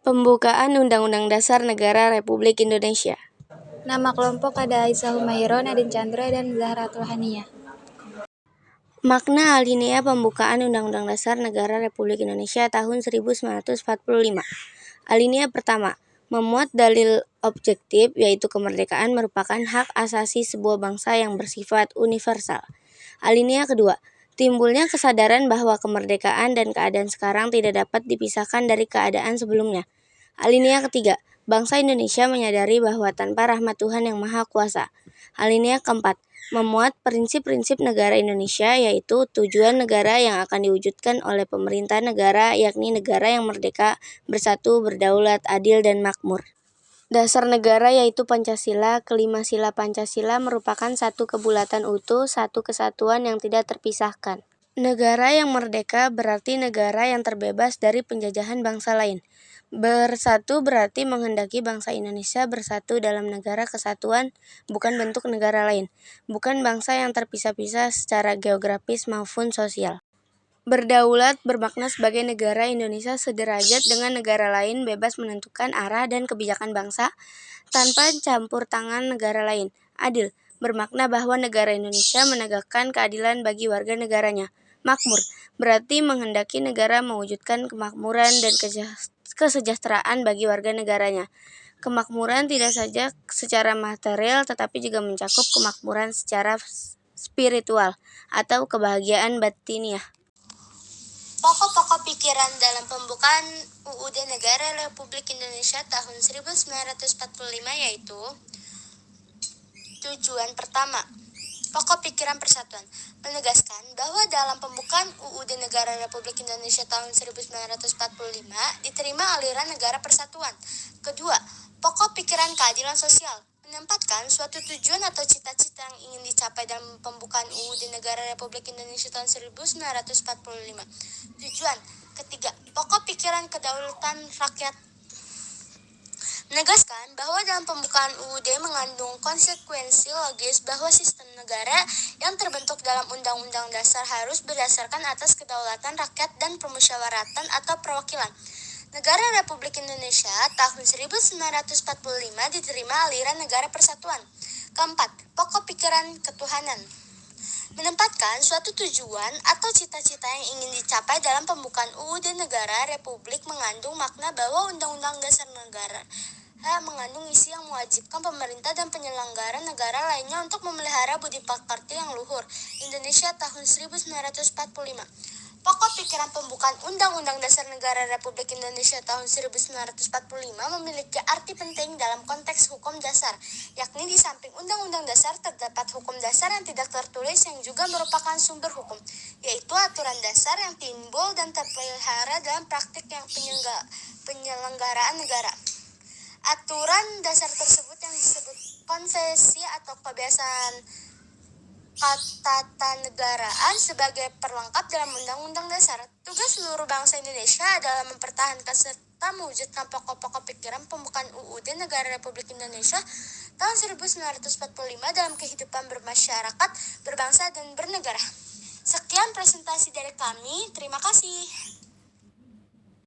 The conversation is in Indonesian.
Pembukaan Undang-Undang Dasar Negara Republik Indonesia. Nama kelompok ada Aisyah Humayron, Nadine Chandra, dan Zahratul Haniyah. Makna alinea pembukaan Undang-Undang Dasar Negara Republik Indonesia tahun 1945. Alinea pertama, memuat dalil objektif yaitu kemerdekaan merupakan hak asasi sebuah bangsa yang bersifat universal. Alinea kedua, timbulnya kesadaran bahwa kemerdekaan dan keadaan sekarang tidak dapat dipisahkan dari keadaan sebelumnya. Alinea ketiga, bangsa Indonesia menyadari bahwa tanpa rahmat Tuhan yang Maha Kuasa. Alinea keempat, memuat prinsip-prinsip negara Indonesia yaitu tujuan negara yang akan diwujudkan oleh pemerintah negara yakni negara yang merdeka, bersatu, berdaulat, adil, dan makmur. Dasar negara yaitu Pancasila. Kelima sila Pancasila merupakan satu kebulatan utuh, satu kesatuan yang tidak terpisahkan. Negara yang merdeka berarti negara yang terbebas dari penjajahan bangsa lain. Bersatu berarti menghendaki bangsa Indonesia bersatu dalam negara kesatuan, bukan bentuk negara lain, bukan bangsa yang terpisah-pisah secara geografis maupun sosial. Berdaulat bermakna sebagai negara Indonesia sederajat dengan negara lain, bebas menentukan arah dan kebijakan bangsa tanpa campur tangan negara lain. Adil bermakna bahwa negara Indonesia menegakkan keadilan bagi warga negaranya. Makmur berarti menghendaki negara mewujudkan kemakmuran dan kesejahteraan bagi warga negaranya. Kemakmuran tidak saja secara material tetapi juga mencakup kemakmuran secara spiritual atau kebahagiaan batiniah. Pokok-pokok pikiran dalam pembukaan UUD Negara Republik Indonesia tahun 1945 yaitu: tujuan pertama, pokok pikiran persatuan, menegaskan bahwa dalam pembukaan UUD Negara Republik Indonesia tahun 1945 diterima aliran negara persatuan. Kedua, pokok pikiran keadilan sosial, menempatkan suatu tujuan atau cita-cita yang ingin dicapai dalam pembukaan UUD Negara Republik Indonesia tahun 1945. Tujuan ketiga, pokok pikiran kedaulatan rakyat, menegaskan bahwa dalam pembukaan UUD mengandung konsekuensi logis bahwa sistem negara yang terbentuk dalam Undang-Undang Dasar harus berdasarkan atas kedaulatan rakyat dan permusyawaratan atau perwakilan. Negara Republik Indonesia tahun 1945 diterima aliran negara persatuan. Keempat, pokok pikiran ketuhanan, menempatkan suatu tujuan atau cita-cita yang ingin dicapai dalam pembukaan UUD Negara Republik mengandung makna bahwa Undang-Undang Dasar Negara mengandung isi yang mewajibkan pemerintah dan penyelenggara negara lainnya untuk memelihara budi pekerti yang luhur. Indonesia tahun 1945. Pokok pikiran pembukaan Undang-Undang Dasar Negara Republik Indonesia tahun 1945 memiliki arti penting dalam konteks hukum dasar, yakni di samping Undang-Undang Dasar terdapat hukum dasar yang tidak tertulis yang juga merupakan sumber hukum, yaitu aturan dasar yang timbul dan terpelihara dalam praktik yang penyelenggaraan negara. Aturan dasar tersebut yang disebut konvensi atau kebiasaan ketatanegaraan sebagai perlengkap dalam Undang-Undang Dasar. Tugas seluruh bangsa Indonesia adalah mempertahankan serta mewujudkan pokok-pokok pikiran pembukaan UUD Negara Republik Indonesia tahun 1945 dalam kehidupan bermasyarakat, berbangsa, dan bernegara. Sekian presentasi dari kami. Terima kasih.